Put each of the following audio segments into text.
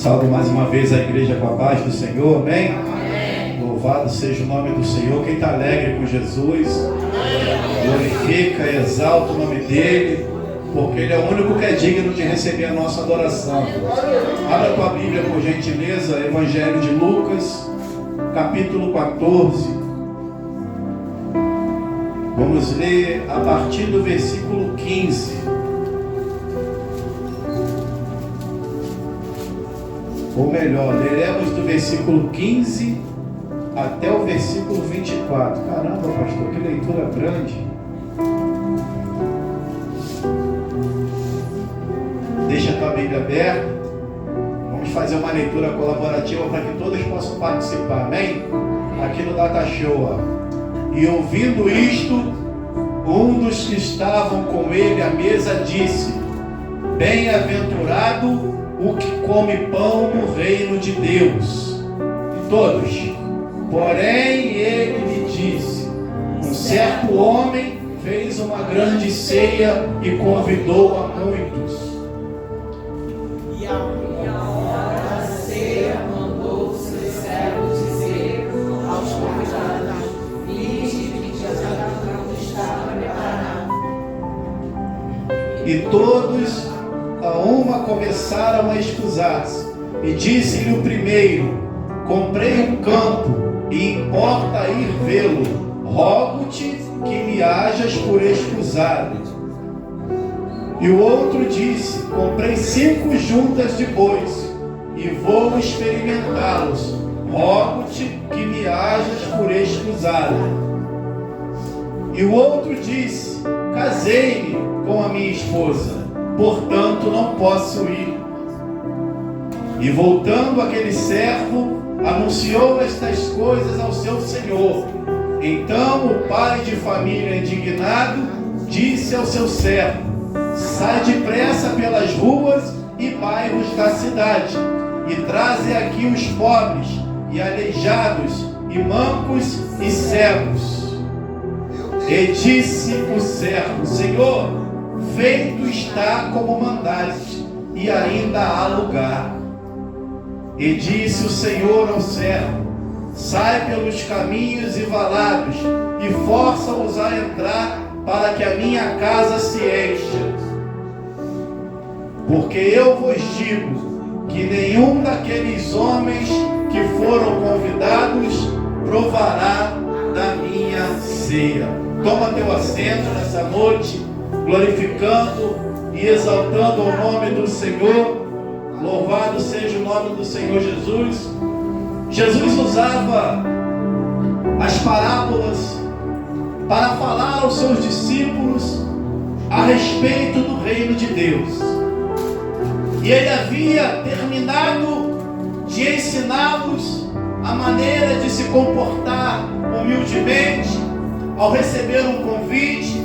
Salve mais uma vez a igreja com a paz do Senhor, amém? Amém. Louvado seja o nome do Senhor. Quem está alegre com Jesus, glorifica e exalta o nome dele, porque ele é o único que é digno de receber a nossa adoração. Abra a tua Bíblia, por gentileza, Evangelho de Lucas, capítulo 14. Vamos ler a partir do versículo 15. Ou melhor, leremos do versículo 15 até o versículo 24. Caramba, pastor, que leitura grande. Deixa a tua Bíblia aberta. Vamos fazer uma leitura colaborativa para que todos possam participar, amém? Aqui no Data Show, ó. E ouvindo isto, um dos que estavam com ele à mesa disse: Bem-aventurado o que come pão no reino de Deus. E todos. Porém ele lhe disse: Um certo homem fez uma grande ceia e convidou a muitos. E a hora da ceia mandou os seus servos dizer aos convidados: Vinde que já tudo está preparado. E todos a uma começaram a escusar-se. E disse-lhe o primeiro: Comprei um campo e importa ir vê-lo. Rogo-te que me hajas por escusado. E o outro disse: Comprei 5 juntas de bois e vou experimentá-los. Rogo-te que me hajas por escusado. E o outro disse: Casei-me com a minha esposa, portanto não posso ir. E voltando aquele servo, anunciou estas coisas ao seu senhor. Então o pai de família, indignado, disse ao seu servo: Sai depressa pelas ruas e bairros da cidade, e traze aqui os pobres, e aleijados, e mancos, e cegos. E disse o servo: Senhor, feito está como mandaste, e ainda há lugar. E disse o Senhor ao servo: Sai pelos caminhos e valados, e força-os a entrar, para que a minha casa se encha. Porque eu vos digo que nenhum daqueles homens que foram convidados provará da minha ceia. Toma teu assento nessa noite, glorificando e exaltando o nome do Senhor. Louvado seja o nome do Senhor Jesus. Jesus usava as parábolas para falar aos seus discípulos a respeito do reino de Deus. E ele havia terminado de ensiná-los a maneira de se comportar humildemente ao receber um convite.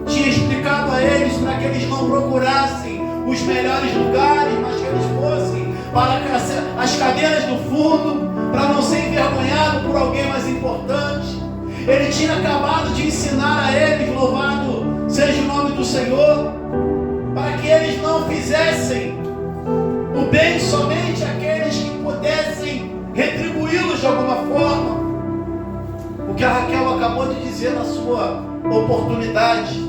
Tinha explicado a eles para que eles não procurassem os melhores lugares, mas que eles fossem para as cadeiras do fundo, para não ser envergonhado por alguém mais importante. Ele tinha acabado de ensinar a eles, louvado seja o nome do Senhor, para que eles não fizessem o bem somente àqueles que pudessem retribuí-los de alguma forma. O que a Raquel acabou de dizer na sua oportunidade,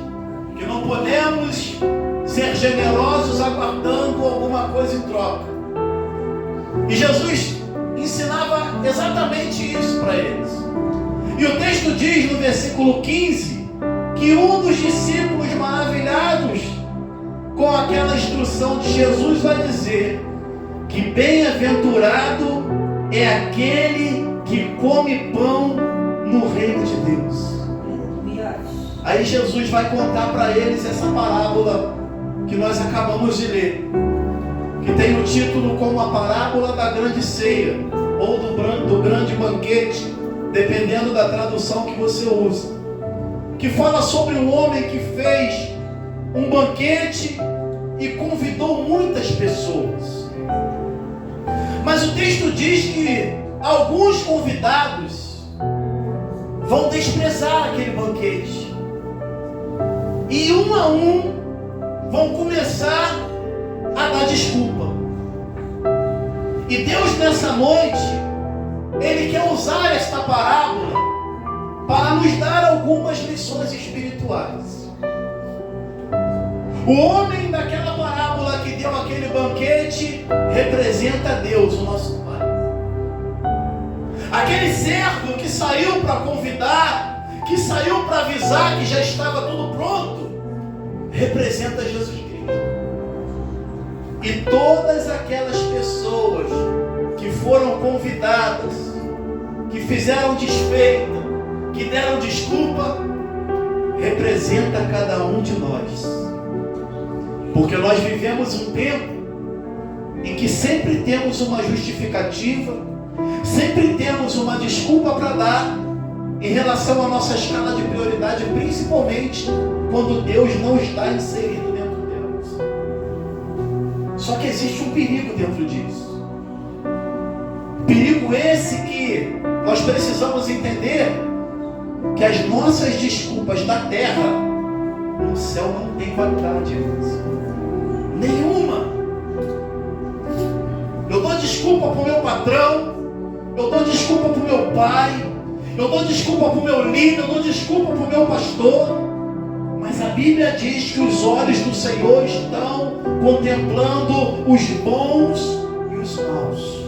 que não podemos ser generosos aguardando alguma coisa em troca. E Jesus ensinava exatamente isso para eles. E o texto diz no versículo 15 que um dos discípulos, maravilhados com aquela instrução de Jesus, vai dizer que bem-aventurado é aquele que come pão no reino de Deus. Aí Jesus vai contar para eles essa parábola que nós acabamos de ler, que tem o título como a parábola da grande ceia, ou do grande banquete, dependendo da tradução que você usa, que fala sobre um homem que fez um banquete e convidou muitas pessoas. Mas o texto diz que alguns convidados vão desprezar aquele banquete, e um a um vão começar a dar desculpa. E Deus nessa noite, Ele quer usar esta parábola para nos dar algumas lições espirituais. O homem daquela parábola que deu aquele banquete representa Deus, o nosso Pai. Aquele servo que saiu para convidar, que saiu para avisar que já estava tudo pronto, representa Jesus Cristo. E todas aquelas pessoas que foram convidadas, que fizeram desfeita, que deram desculpa, representa cada um de nós. Porque nós vivemos um tempo em que sempre temos uma justificativa, sempre temos uma desculpa para dar em relação à nossa escala de prioridade, principalmente quando Deus não está inserido dentro delas. Só que existe um perigo dentro disso. Perigo esse que nós precisamos entender, que as nossas desculpas da terra, no céu não tem validade, irmãos. Nenhuma. Eu dou desculpa para o meu patrão, eu dou desculpa para o meu pai, eu dou desculpa para o meu líder, eu dou desculpa para o meu pastor, mas a Bíblia diz que os olhos do Senhor estão contemplando os bons e os maus.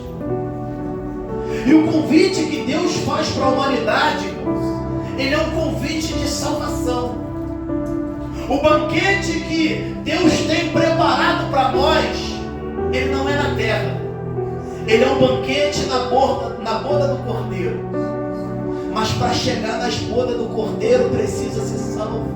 E o convite que Deus faz para a humanidade, irmãos, ele é um convite de salvação. O banquete que Deus tem preparado para nós, ele não é na terra. Ele é um banquete na boda do Cordeiro. Mas para chegar nas bodas do Cordeiro precisa ser salvo.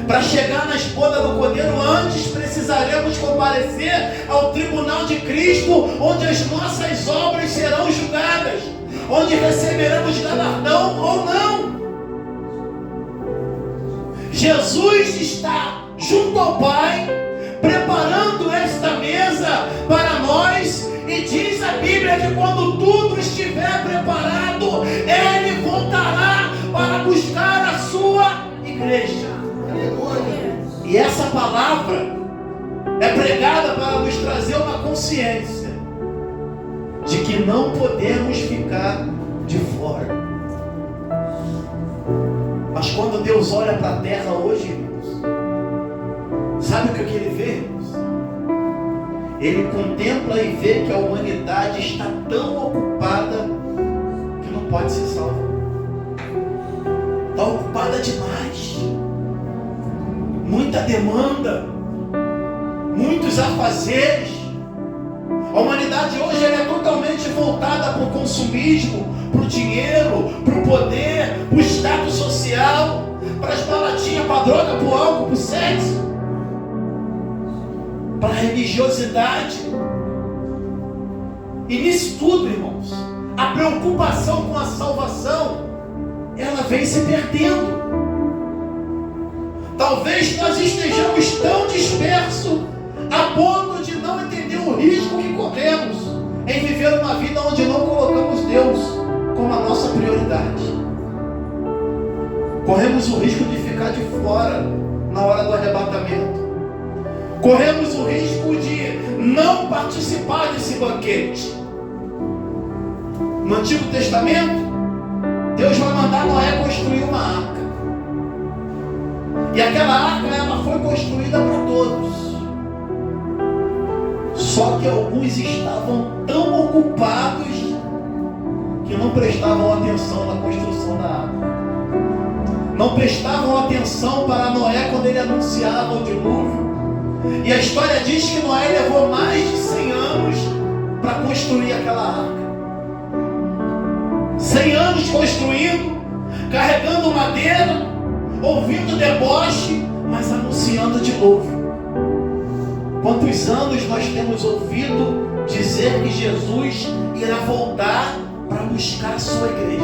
Para chegar nas bodas do Cordeiro, antes precisaremos comparecer ao tribunal de Cristo, onde as nossas obras serão julgadas, onde receberemos galardão ou não. Jesus está junto ao Pai, preparando esta mesa para nós, e diz a Bíblia que quando tudo estiver preparado, Ele voltará para buscar a sua igreja. E essa palavra é pregada para nos trazer uma consciência de que não podemos ficar de fora. Mas quando Deus olha para a terra hoje, irmãos, sabe o que Ele vê, irmãos? Ele contempla e vê que a humanidade está tão ocupada que não pode ser salva. Está ocupada demais. Muita demanda, muitos afazeres. A humanidade hoje ela é totalmente voltada para o consumismo, para o dinheiro, para o poder, para o status social, para as baladinhas, para a droga, para o álcool, para o sexo, para a religiosidade. E nisso tudo, irmãos, a preocupação com a salvação, ela vem se perdendo. Talvez nós estejamos tão dispersos a ponto de não entender o risco que corremos em viver uma vida onde não colocamos Deus como a nossa prioridade. Corremos o risco de ficar de fora na hora do arrebatamento. Corremos o risco de não participar desse banquete. No Antigo Testamento, Deus vai mandar Noé construir uma arca. E aquela arca, ela foi construída para todos. Só que alguns estavam tão ocupados que não prestavam atenção na construção da arca. Não prestavam atenção para Noé quando ele anunciava o dilúvio. E a história diz que Noé levou mais de 100 anos para construir aquela arca. 100 anos construindo, carregando madeira, ouvindo deboche, mas anunciando dilúvio. Quantos anos nós temos ouvido dizer que Jesus irá voltar para buscar a sua igreja?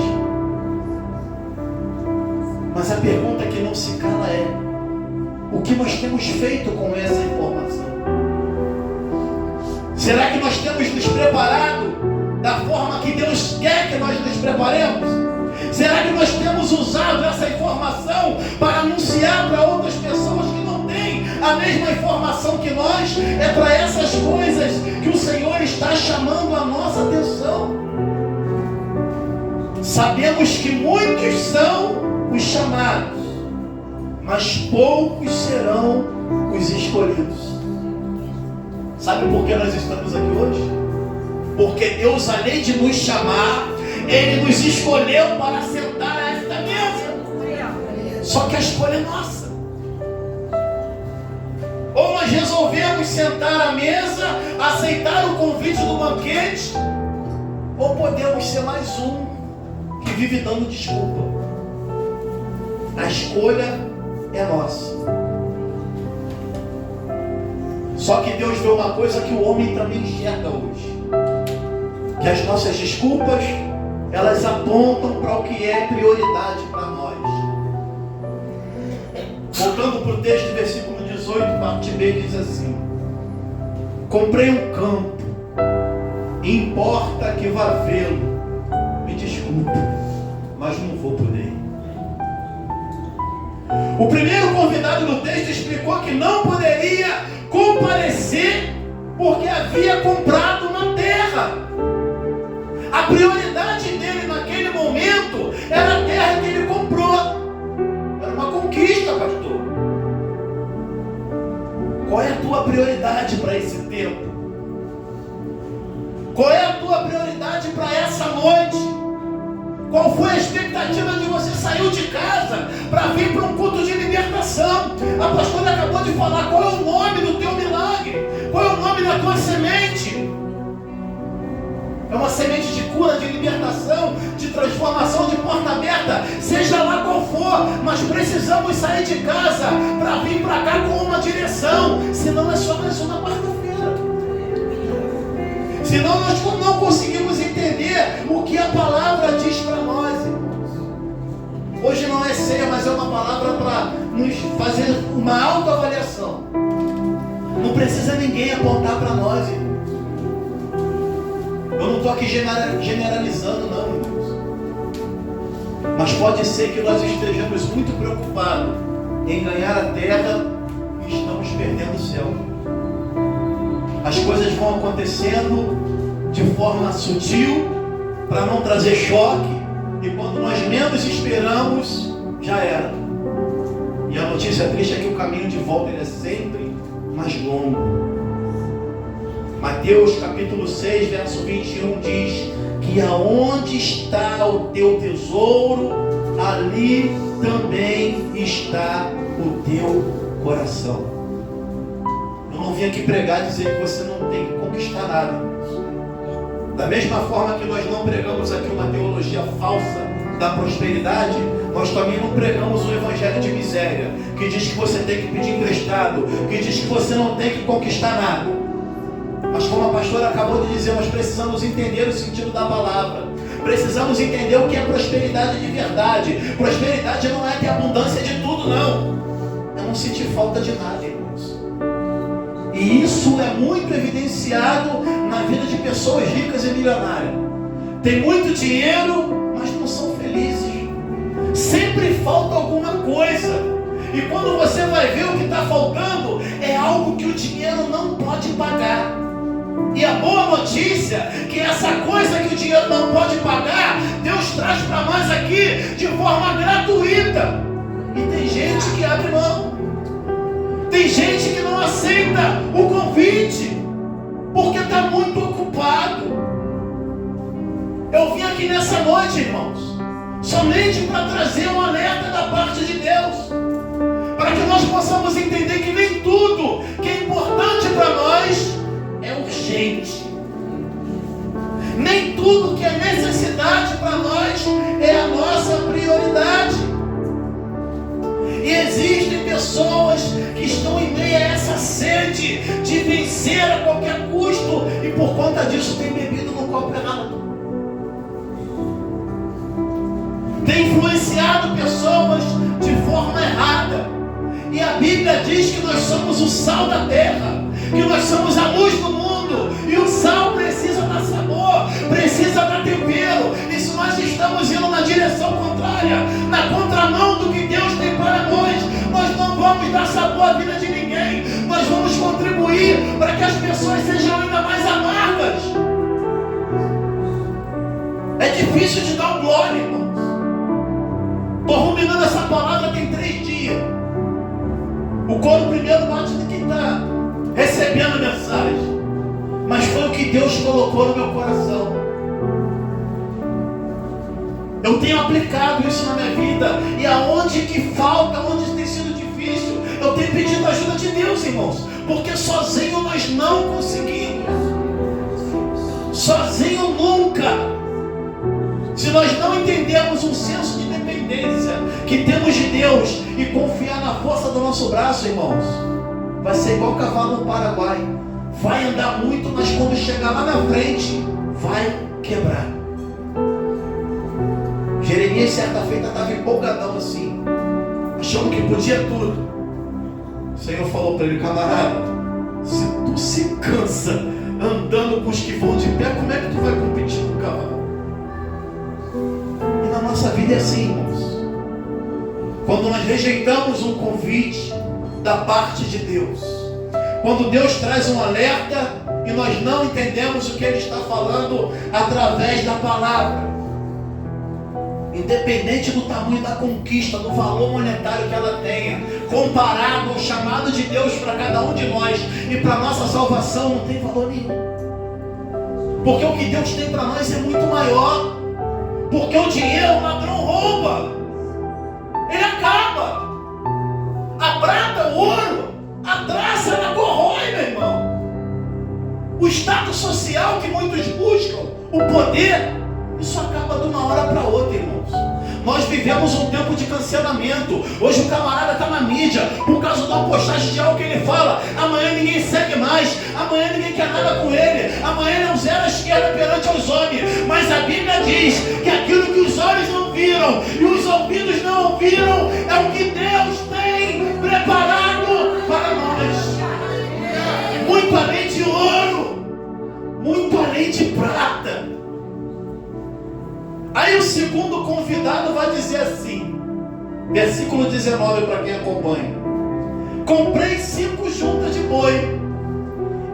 Mas a pergunta que não se cala é: o que nós temos feito com essa informação? Será que nós temos nos preparado da forma que Deus quer que nós nos preparemos? Será que nós temos usado essa informação para anunciar para outras pessoas que não têm a mesma informação que nós? É para essas coisas coisas que o Senhor está chamando a nossa atenção. Sabemos que muitos são os chamados, mas poucos serão os escolhidos. Sabe por que nós estamos aqui hoje? Porque Deus, além de nos chamar, Ele nos escolheu para sentar a esta mesa. Só que a escolha é nossa. Ou nós resolvemos sentar à mesa, aceitar o convite do banquete, ou podemos ser mais um que vive dando desculpa. A escolha é nossa. Só que Deus vê uma coisa que o homem também enxerga hoje, que as nossas desculpas, elas apontam para o que é prioridade para nós. Voltando para o texto, versículo 18, parte B, diz assim: comprei um campo, importa que vá vê-lo, me desculpe, mas não vou poder. O primeiro convidado do texto explicou que não poderia comparecer porque havia comprado uma terra. A prioridade dele naquele momento era a terra que ele comprou. Era uma conquista, pastor. Qual é a tua prioridade para esse tempo? Qual é a tua prioridade para essa noite? Qual foi a expectativa de você sair de casa para vir para um culto de libertação? A pastora acabou de falar qual é o nome do teu milagre, qual é o nome da tua semente. É uma semente de cura, de libertação, de transformação, de porta aberta, seja lá qual for, mas precisamos sair de casa para vir para cá com uma direção, senão é só mais uma quarta-feira. Senão nós não conseguimos entender o que a palavra diz para nós, irmãos. Hoje não é ceia, mas é uma palavra para nos fazer uma autoavaliação. Não precisa ninguém apontar para nós, irmãos. Eu não estou aqui generalizando, não, irmãos. Mas pode ser que nós estejamos muito preocupados em ganhar a terra e estamos perdendo o céu. As coisas vão acontecendo de forma sutil, para não trazer choque, e quando nós menos esperamos, já era. E a notícia triste é que o caminho de volta ele é sempre mais longo. Mateus capítulo 6, verso 21 diz que aonde está o teu tesouro, ali também está o teu coração. Eu não vim aqui pregar e dizer que você não tem que conquistar nada. Da mesma forma que nós não pregamos aqui uma teologia falsa da prosperidade, nós também não pregamos o evangelho de miséria, que diz que você tem que pedir emprestado, que diz que você não tem que conquistar nada. Mas como a pastora acabou de dizer, nós precisamos entender o sentido da palavra. Precisamos entender o que é prosperidade de verdade. Prosperidade não é ter abundância de tudo, não. É não sentir falta de nada, irmãos. E isso é muito evidenciado na vida de pessoas ricas e milionárias. Tem muito dinheiro, mas não são felizes. Sempre falta alguma coisa. E quando você vai ver o que está faltando, é algo que o dinheiro não pode pagar. E a boa notícia é que essa coisa que o dinheiro não pode pagar, Deus traz para nós aqui de forma gratuita. E tem gente que abre mão. Tem gente que não aceita o convite, porque está muito ocupado. Eu vim aqui nessa noite, irmãos, somente para trazer um alerta da parte de Deus, para que nós possamos entender que nem tudo que é importante para nós é urgente. Nem tudo que é necessidade para nós é a nossa prioridade. E existem pessoas que estão em meio a essa sede de vencer a qualquer custo e por conta disso tem bebido no copo errado. Tem influenciado pessoas de forma errada. E a Bíblia diz que nós somos o sal da terra, que nós somos a luz do mundo, e o sal precisa dar sabor, precisa dar tempero. E se nós estamos indo na direção contrária, na contramão do que Deus tem para nós, nós não vamos dar sabor à vida de ninguém. Nós vamos contribuir para que as pessoas sejam ainda difícil de dar um glória, irmãos. Estou ruminando essa palavra tem 3 dias. O coro primeiro bate de quem está recebendo a mensagem. Mas foi o que Deus colocou no meu coração. Eu tenho aplicado isso na minha vida. E aonde que falta, onde tem sido difícil, eu tenho pedido a ajuda de Deus, irmãos. Porque sozinho nós não conseguimos. Sozinho nunca. Se nós não entendermos um senso de dependência que temos de Deus e confiar na força do nosso braço, irmãos, vai ser igual cavalo no Paraguai. Vai andar muito, mas quando chegar lá na frente, vai quebrar. Jeremias, certa feita, estava empolgadão assim, achando que podia tudo. O Senhor falou para ele: camarada, se tu se cansa andando com os que vão de pé, como é que tu vai competir com o cavalo? E na nossa vida é assim, irmãos. Quando nós rejeitamos um convite da parte de Deus, quando Deus traz um alerta e nós não entendemos o que Ele está falando através da palavra, independente do tamanho da conquista, do valor monetário que ela tenha, comparado ao chamado de Deus para cada um de nós e para a nossa salvação, não tem valor nenhum. Porque o que Deus tem para nós é muito maior. Porque o dinheiro o ladrão rouba, ele acaba. A prata, o ouro, a traça, ela corrói, meu irmão. O status social que muitos buscam, o poder, isso acaba de uma hora para outra, irmãos. Nós vivemos um tempo de cancelamento. Hoje o camarada está na mídia por causa de uma postagem de algo que ele fala. Amanhã ninguém segue mais. Amanhã ninguém quer nada com ele. Amanhã ele é um zero à esquerda perante os homens. Mas a Bíblia diz que aquilo que os olhos não viram e os ouvidos não ouviram é o que Deus tem preparado para nós. Muito além de ouro, muito além de prata. Aí o segundo convidado vai dizer assim, versículo 19 para quem acompanha: comprei 5 juntas de boi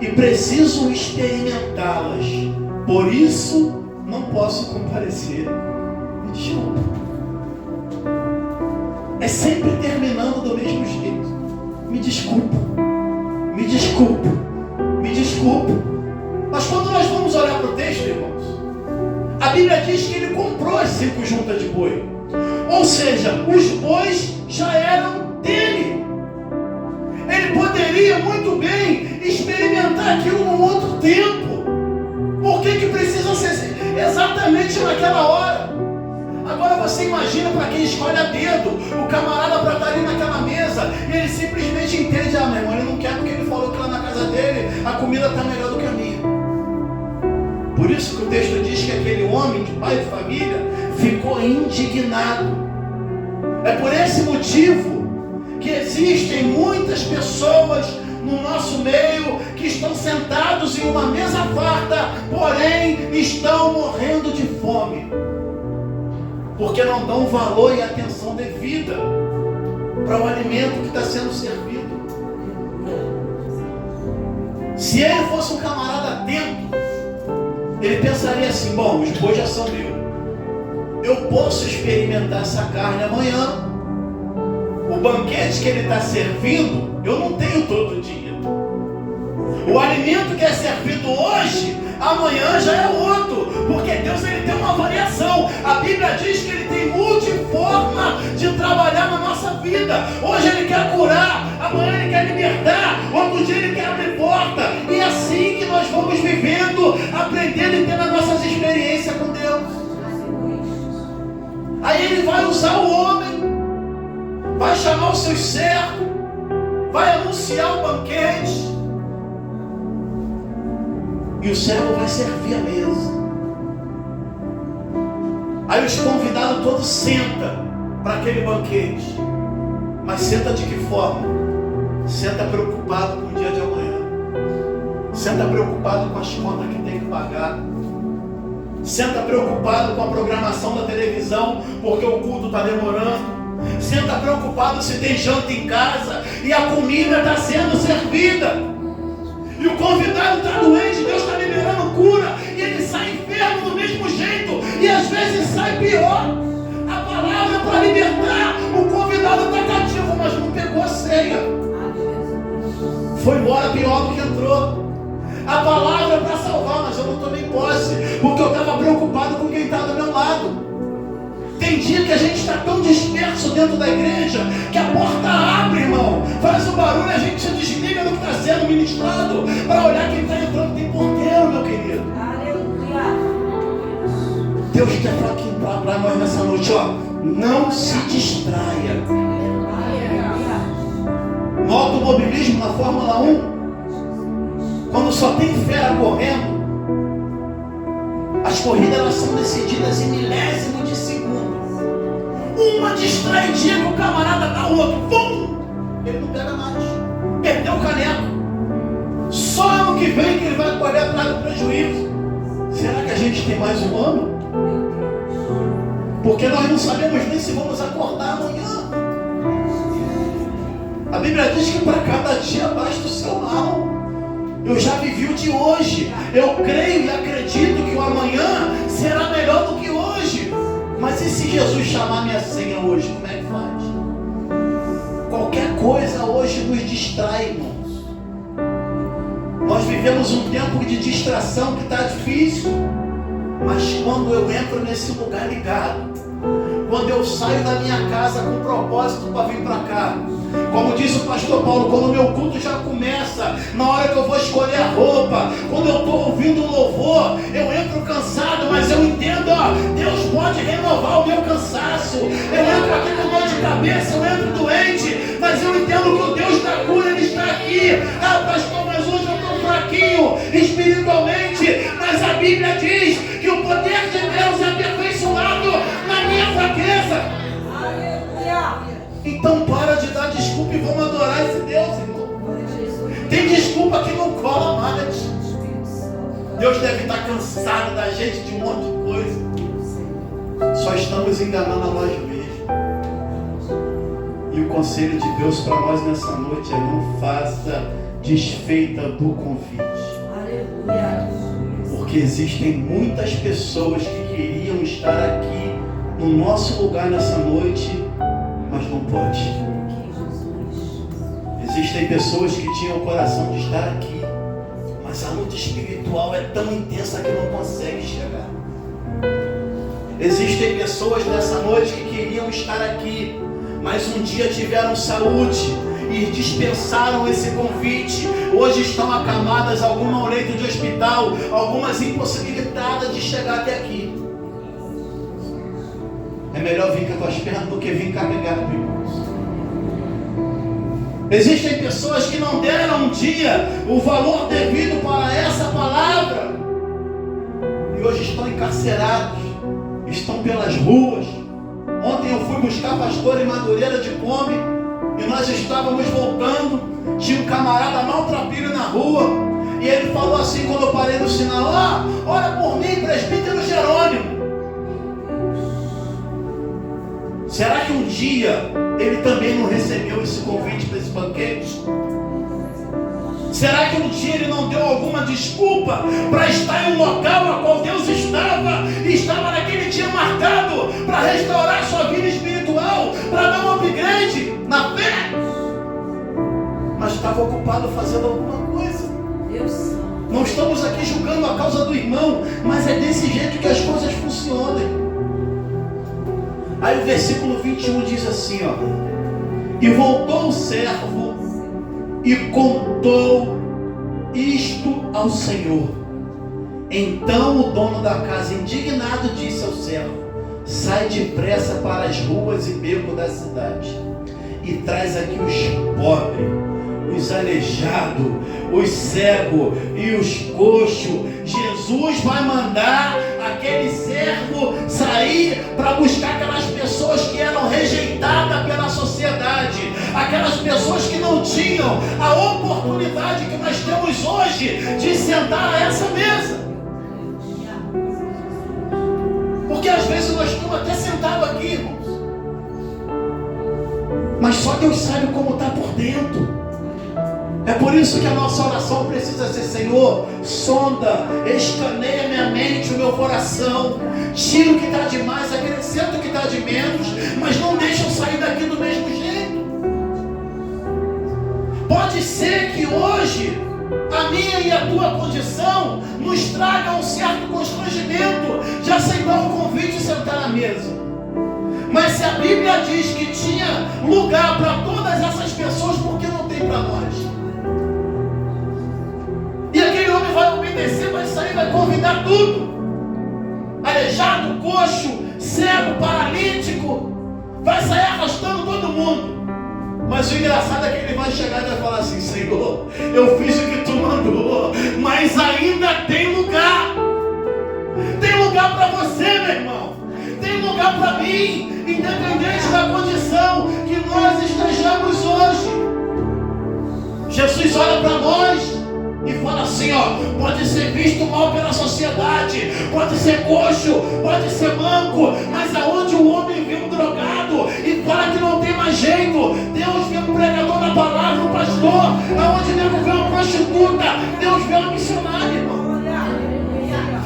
e preciso experimentá-las, por isso não posso comparecer. Me desculpa. É sempre terminando do mesmo jeito. Me desculpa, me desculpa, me desculpa. Mas quando nós vamos olhar para o texto, irmãos, a Bíblia diz que ele comprou as 5 juntas de boi. Ou seja, os bois já eram dele. Ele poderia muito bem experimentar aquilo num outro tempo. Por que precisa ser exatamente naquela hora? Agora você imagina para quem escolhe a dedo, o camarada para estar ali naquela mesa, e ele simplesmente entende: ah, meu irmão, ele não quer porque ele falou que lá na casa dele a comida está melhor do que a minha. Por isso que o texto diz que aquele homem, de pai de família, ficou indignado. É por esse motivo que existem muitas pessoas no nosso meio que estão sentados em uma mesa farta, porém estão morrendo de fome, porque não dão valor e atenção devida para o alimento que está sendo servido. Se ele fosse um camarada atento, ele pensaria assim: bom, os bois já são meus, eu posso experimentar essa carne amanhã. O banquete que ele está servindo, eu não tenho todo dia. O alimento que é servido hoje, amanhã já é outro, porque Deus ele tem uma variação. A Bíblia diz que ele tem multiforma de trabalhar na nossa vida. Hoje ele quer curar, amanhã ele quer libertar, outro dia ele quer abrir porta. E é assim que nós vamos vivendo, aprendendo e tendo as nossas experiências com Deus. Aí ele vai usar o homem, vai chamar os seus servos, vai anunciar o banquete, e o servo vai servir a mesa. Aí os convidados todos sentam para aquele banquete. Mas senta de que forma? Senta preocupado com o dia de amanhã. Senta preocupado com as contas que tem que pagar. Senta preocupado com a programação da televisão, porque o culto está demorando. Senta preocupado se tem janta em casa e a comida está sendo servida. E o convidado está doente, Deus está liberando cura, e ele sai enfermo do mesmo jeito. E às vezes vezes sai pior. A palavra é para libertar. O convidado está cativo, mas não pegou a ceia. Foi embora pior do que entrou. A palavra é para salvar, mas eu não tomei posse, porque eu estava preocupado com quem está do meu lado. Tem dia que a gente está tão disperso dentro da igreja que a porta abre, irmão. Faz um barulho e a gente se desliga do que está sendo ministrado para olhar quem está entrando. Tem porteiro, meu querido. Deus quer falar para nós nessa noite, ó. Não se distraia. No automobilismo, na Fórmula 1, quando só tem fera correndo, as corridas elas são decididas em milésimo de segundo. Uma distraidinha que o camarada dá o outro, pum! Ele não pega mais. Perdeu o caneco. Só ano que vem que ele vai correr atrás do prejuízo. Será que a gente tem mais um ano? Porque nós não sabemos nem se vamos acordar amanhã. A Bíblia diz que para cada dia basta o seu mal. Eu já vivi o de hoje. Eu creio e acredito que o amanhã será melhor do que hoje. Mas e se Jesus chamar minha senha hoje? Como é que faz? Qualquer coisa hoje nos distrai, irmãos. Nós vivemos um tempo de distração que está difícil. Mas quando eu entro nesse lugar ligado, quando eu saio da minha casa com propósito para vir para cá, como diz o pastor Paulo, quando o meu culto já começa, na hora que eu vou escolher a roupa, quando eu estou ouvindo o louvor, eu entro cansado, mas eu entendo, ó, Deus pode renovar o meu cansaço. Eu entro aqui com dor de cabeça, eu entro doente, mas eu entendo que o Deus da cura, Ele está aqui. Ah, pastor, mas hoje eu estou fraquinho espiritualmente, mas a Bíblia diz que o poder de Deus é aperfeiçoado na minha fraqueza. Então para de dar desculpa e vamos adorar esse Deus, irmão. Tem desculpa que não cola mais. Deus deve estar cansado da gente de um monte de coisa. Só estamos enganando a nós mesmos. E o conselho de Deus para nós nessa noite é: não faça desfeita do convite. Porque existem muitas pessoas que queriam estar aqui no nosso lugar nessa noite, mas não pode. Existem pessoas que tinham o coração de estar aqui, mas a luta espiritual é tão intensa que não consegue chegar. Existem pessoas nessa noite que queriam estar aqui, mas um dia tiveram saúde e dispensaram esse convite. Hoje estão acamadas, algumas no leito de hospital, algumas impossibilitadas de chegar até aqui. É melhor vir com as tuas pernas do que vir carregado, irmãos. Existem pessoas que não deram um dia o valor devido para essa palavra e hoje estão encarcerados, estão pelas ruas. Ontem eu fui buscar pastor em Madureira de Come e nós estávamos voltando. Tinha um camarada maltrapilho na rua e ele falou assim quando eu parei no sinal: ah, ora por mim, presbítero Jerônimo. Será que um dia ele também não recebeu esse convite para esse banquete? Será que um dia ele não deu alguma desculpa para estar em um local a qual Deus estava e estava naquele dia marcado para restaurar sua vida espiritual, para dar um upgrade na fé? Mas estava ocupado fazendo alguma coisa. Não estamos aqui julgando a causa do irmão, mas é desse jeito que as coisas funcionam. Aí o versículo 21 diz assim, ó: e voltou o servo e contou isto ao Senhor. Então o dono da casa, indignado, disse ao servo: sai depressa para as ruas e becos da cidade e traz aqui os pobres, os aleijados, os cegos e os coxos. Jesus vai mandar aquele servo sair para buscar aquelas pessoas que eram rejeitadas pela sociedade, aquelas pessoas que não tinham a oportunidade que nós temos hoje de sentar a essa mesa. Porque às vezes nós estamos até sentados aqui, irmãos, mas só Deus sabe como está por dentro. É por isso que a nossa oração precisa ser: Senhor, sonda, escaneia minha mente, o meu coração, tira o que está de mais, acrescenta o que está de menos, mas não deixa eu sair daqui do mesmo jeito. Pode ser que hoje a minha e a tua condição nos traga um certo constrangimento de aceitar o convite e sentar na mesa. Mas se a Bíblia diz que tinha lugar para todas essas pessoas, por que não tem para nós? E aquele homem vai obedecer, vai sair, vai convidar tudo. Aleijado, coxo, cego, paralítico, vai sair arrastando todo mundo. Mas o engraçado é que ele vai chegar e vai falar assim: Senhor, eu fiz o que tu mandou, mas ainda tem lugar. Tem lugar para você, meu irmão. Tem lugar para mim, independente da condição que nós estejamos hoje. Jesus olha para nós e fala assim: ó, pode ser visto mal pela sociedade, pode ser coxo, pode ser manco, mas aonde o homem vê um drogado e fala que não tem mais jeito, Deus vê um pregador da palavra, um pastor. Aonde Deus vê uma prostituta, Deus vê uma missionária, irmão.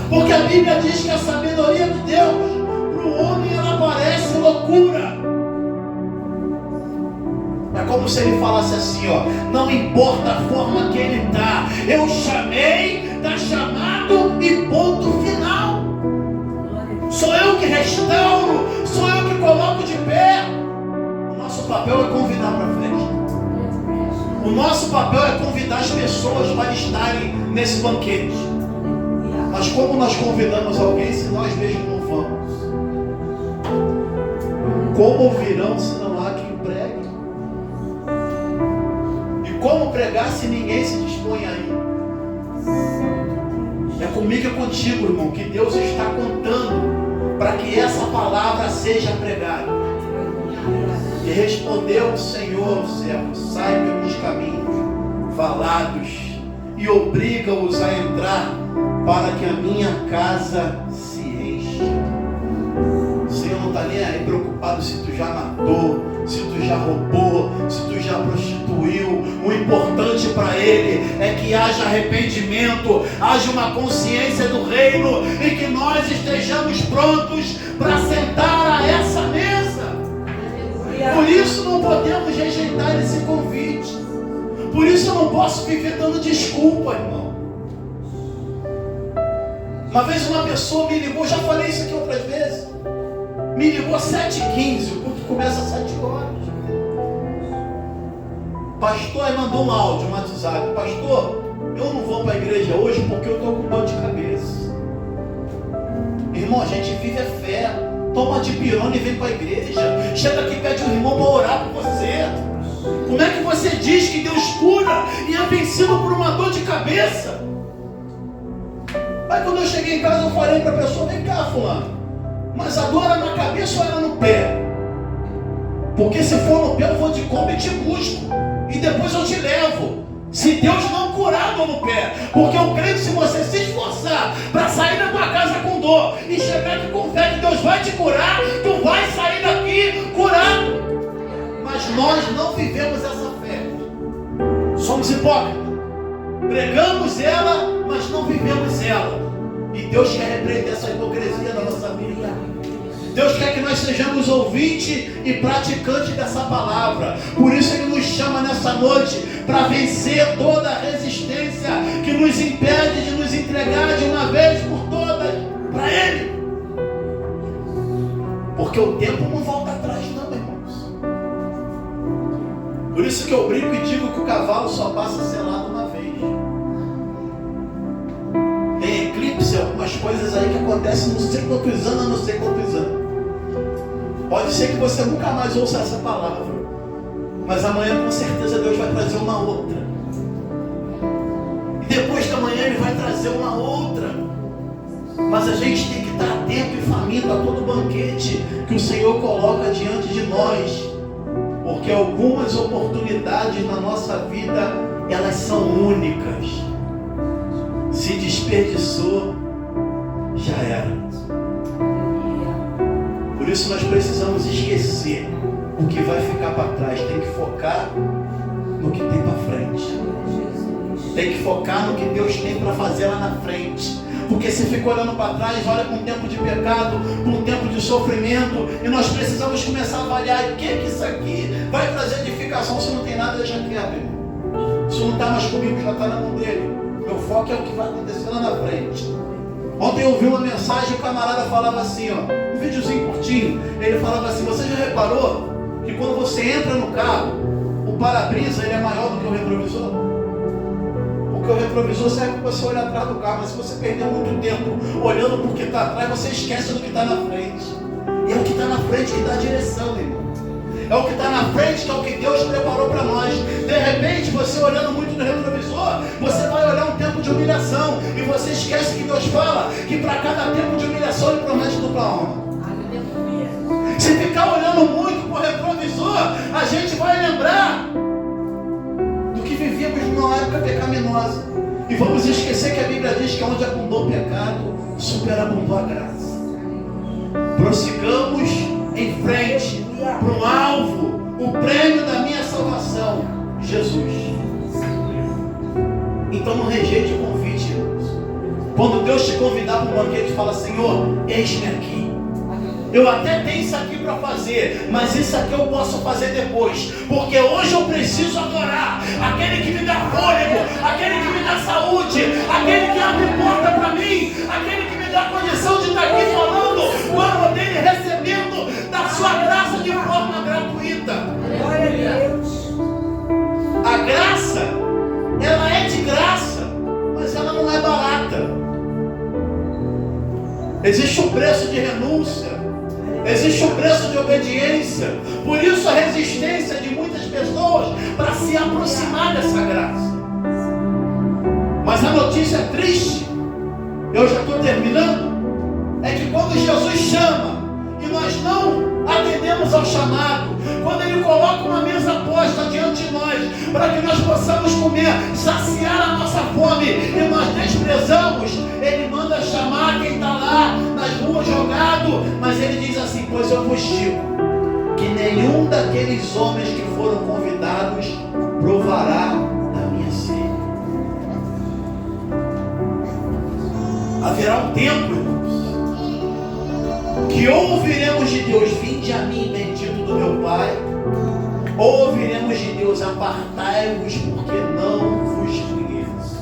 Porque a Bíblia diz que a sabedoria de Deus para o homem ela parece loucura. É como se ele falasse assim, ó: não importa a forma que ele está, eu chamei, está chamado e ponto final. Sou eu que restauro, sou eu que coloco de pé. O nosso papel é convidar para a festa. O nosso papel é convidar as pessoas para estarem nesse banquete. Mas como nós convidamos alguém se nós mesmos não vamos? Como ouvirão se não há quem pregue? Como pregar se ninguém se dispõe a ir? É comigo e contigo, irmão, que Deus está contando para que essa palavra seja pregada. E respondeu o Senhor ao servo: sai pelos caminhos valados e obriga-os a entrar, para que a minha casa se encha. O Senhor não está nem aí preocupado se tu já matou, se tu já roubou, se tu já prostituiu. O importante para Ele é que haja arrependimento, haja uma consciência do reino e que nós estejamos prontos para sentar a essa mesa. Por isso não podemos rejeitar esse convite. Por isso eu não posso viver dando desculpa, irmão. Uma vez uma pessoa me ligou, já falei isso aqui outras vezes, me ligou às 7h15, o culto começa às 7 horas. Pastor, aí mandou um áudio, um WhatsApp: pastor, eu não vou para a igreja hoje porque eu estou com dor de cabeça. Irmão, a gente vive a fé. Toma de pirona e vem para a igreja. Chega aqui e pede um irmão para orar por você. Como é que você diz que Deus cura e é vencido por uma dor de cabeça? Aí quando eu cheguei em casa eu falei para a pessoa: vem cá, fulano, mas a dor era na cabeça ou era no pé? Porque se for no pé eu vou de Kombi e te busco, e depois eu te levo. Se Deus não curar a dor no pé, porque eu creio que se você se esforçar para sair da tua casa com dor e chegar aqui com fé que Deus vai te curar, tu vai sair daqui curado. Mas nós não vivemos essa fé. Somos hipócritas. Pregamos ela, mas não vivemos ela. E Deus quer repreender essa hipocrisia da nossa vida. Deus quer que nós sejamos ouvinte e praticante dessa palavra. Por isso Ele nos chama nessa noite para vencer toda a resistência que nos impede de nos entregar de uma vez por todas para Ele. Porque o tempo não volta atrás não, irmãos. Por isso que eu brinco e digo que o cavalo só passa selado uma vez. Tem eclipse, algumas coisas aí que acontecem não sei quantos anos, não sei quantos anos. Pode ser que você nunca mais ouça essa palavra, mas amanhã com certeza Deus vai trazer uma outra. E depois da manhã Ele vai trazer uma outra. Mas a gente tem que estar atento e faminto a todo banquete que o Senhor coloca diante de nós. Porque algumas oportunidades na nossa vida, elas são únicas. Se desperdiçou, já era. Por isso nós precisamos esquecer o que vai ficar para trás. Tem que focar no que tem para frente. Tem que focar no que Deus tem para fazer lá na frente. Porque se fica olhando para trás, olha para um tempo de pecado, para um tempo de sofrimento, e nós precisamos começar a avaliar o que isso aqui vai trazer edificação. Se não tem nada, deixa quieto, irmão. Se não está mais comigo, já está na mão dele. Meu foco é o que vai acontecer lá na frente. Ontem eu ouvi uma mensagem e o camarada falava assim, ó, um videozinho curtinho. Ele falava assim: você já reparou que quando você entra no carro, o para-brisa ele é maior do que o retrovisor? Porque o retrovisor serve para você olhar atrás do carro, mas se você perder muito tempo olhando para o que está atrás, você esquece do que está na frente. E é o que está na frente que dá a direção, irmão. É o que está na frente que é o que Deus preparou para nós. De repente, você olhando muito no retrovisor, você vai olhar um tempo de humilhação e você esquece que Deus fala que para cada tempo de humilhação Ele promete dupla honra. Se ficar olhando muito para o retrovisor, a gente vai lembrar do que vivíamos numa época pecaminosa. E vamos esquecer que a Bíblia diz que onde abundou o pecado, superabundou a graça. Prossigamos em frente para o alvo, o prêmio da minha salvação, Jesus. Então não rejeite o convite, irmãos. Quando Deus te convidar para um banquete, fala: Senhor, eis-me aqui. Eu até tenho isso aqui para fazer, mas isso aqui eu posso fazer depois, porque hoje eu preciso adorar aquele que me dá fôlego, aquele que me dá saúde, aquele que abre porta para mim, aquele que me dá condição de estar aqui falando o amor dele, recebendo da sua graça de forma gratuita. Glória a Deus. A graça, ela é de graça, mas ela não é barata. Existe um preço de renúncia. Existe um preço de obediência. Por isso a resistência de muitas pessoas para se aproximar dessa graça. Mas a notícia triste, eu já estou terminando, é que quando Jesus chama e nós não atendemos ao chamado, quando Ele coloca uma mesa posta diante de nós para que nós possamos comer, saciar a nossa fome, e nós desprezamos, Ele manda chamar quem está lá nas ruas jogado, mas Ele diz assim: pois eu vos digo que nenhum daqueles homens que foram convidados provará da minha ceia. Haverá um tempo, irmãos, que ou ouviremos de Deus: vinde a mim, bendito do meu Pai, ou ouviremos de Deus: apartai-vos, porque não vos conheço.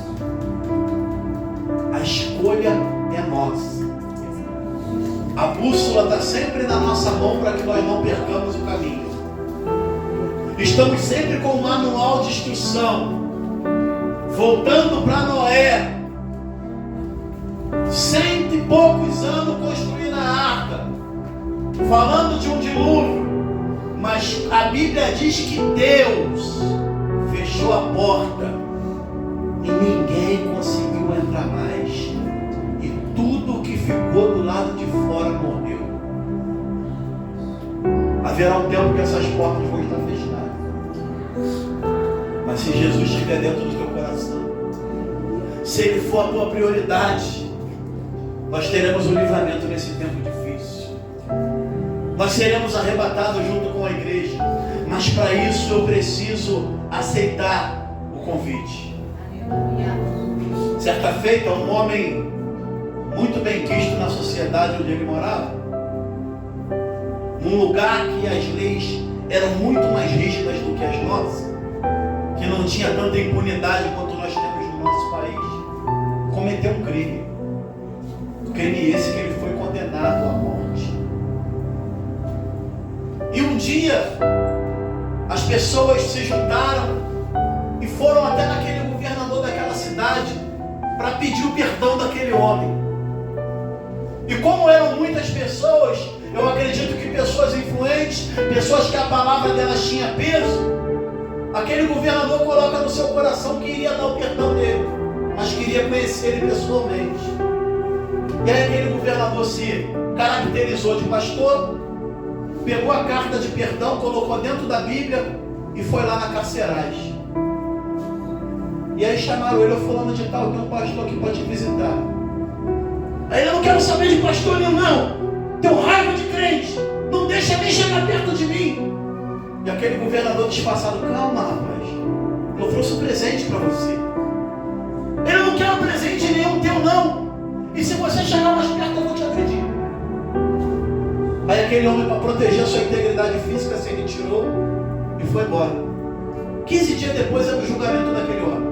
A escolha é nossa. A bússola está sempre na nossa mão para que nós não percamos o caminho. Estamos sempre com o manual de instrução, voltando para Noé, 100 e poucos anos construindo a arca, falando de um dilúvio, mas a Bíblia diz que Deus fechou a porta e ninguém conseguiu entrar mais, e tudo que ficou do lado de fora morreu. Haverá um tempo que essas portas vão estar fechadas, mas se Jesus estiver dentro do teu coração, se Ele for a tua prioridade, nós teremos um livramento nesse tempo difícil. Nós seremos arrebatados junto com a igreja, mas para isso eu preciso aceitar o convite. Certa feita, um homem muito bem quisto na sociedade onde ele morava, num lugar que as leis eram muito mais rígidas do que as nossas, que não tinha tanta impunidade quanto nós temos no nosso país, cometeu um crime. Crime esse que ele foi condenado à morte. E um dia as pessoas se juntaram e foram até naquele governador daquela cidade para pedir o perdão daquele homem. E como eram muitas pessoas, eu acredito que pessoas influentes, pessoas que a palavra delas tinha peso, aquele governador coloca no seu coração que iria dar o perdão dele, mas queria conhecer ele pessoalmente. E aí aquele governador se caracterizou de pastor, pegou a carta de perdão, colocou dentro da Bíblia e foi lá na Carcerais. E aí chamaram ele: fulano de tal, tem um pastor aqui para te visitar. Aí ele: eu não quero saber de pastor nenhum, não. Tenho raiva de crente, não deixa nem chegar perto de mim. E aquele governador disfarçado: calma, rapaz, Eu trouxe um presente para você. Ele não quer um presente nenhum teu, não. E se você chegar mais perto, eu vou te agredir. Aí aquele homem, para proteger a sua integridade física, se retirou e foi embora. 15 dias depois era o julgamento daquele homem.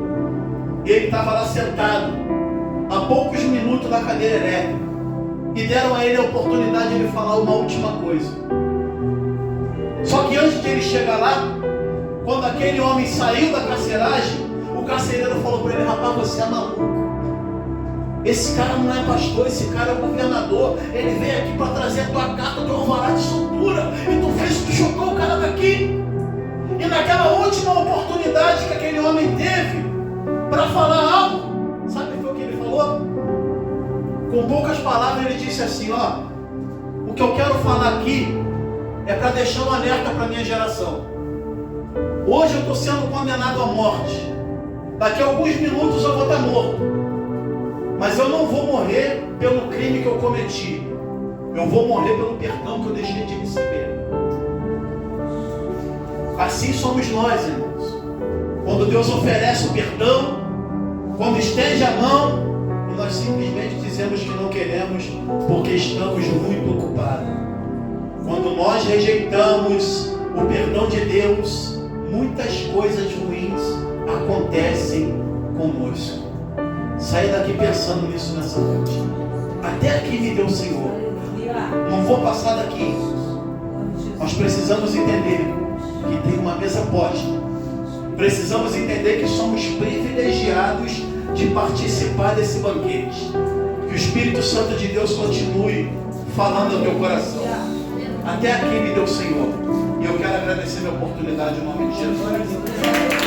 E ele estava lá sentado, a poucos minutos da cadeira elétrica. E deram a ele a oportunidade de ele falar uma última coisa. Só que antes de ele chegar lá, quando aquele homem saiu da carceragem, o carcereiro falou para ele: rapaz, você é maluco. Esse cara não é pastor, esse cara é o governador. Ele veio aqui para trazer a tua carta, teu alvará de soltura. E tu fez, tu chocou o cara daqui. E naquela última oportunidade que aquele homem teve para falar algo, sabe o que ele falou? Com poucas palavras ele disse assim: ó, o que eu quero falar aqui é para deixar um alerta para a minha geração. Hoje eu estou sendo condenado à morte. Daqui a alguns minutos eu vou estar morto. Mas eu não vou morrer pelo crime que eu cometi. Eu vou morrer pelo perdão que eu deixei de receber. Assim somos nós, irmãos. Quando Deus oferece o perdão, quando estende a mão, e nós simplesmente dizemos que não queremos porque estamos muito ocupados. Quando nós rejeitamos o perdão de Deus, muitas coisas ruins acontecem conosco. Saia daqui pensando nisso nessa noite. Até aqui me deu o Senhor. Não vou passar daqui. Nós precisamos entender que tem uma mesa posta. Precisamos entender que somos privilegiados de participar desse banquete. Que o Espírito Santo de Deus continue falando ao teu coração. Até aqui me deu o Senhor. E eu quero agradecer a minha oportunidade em nome de Jesus.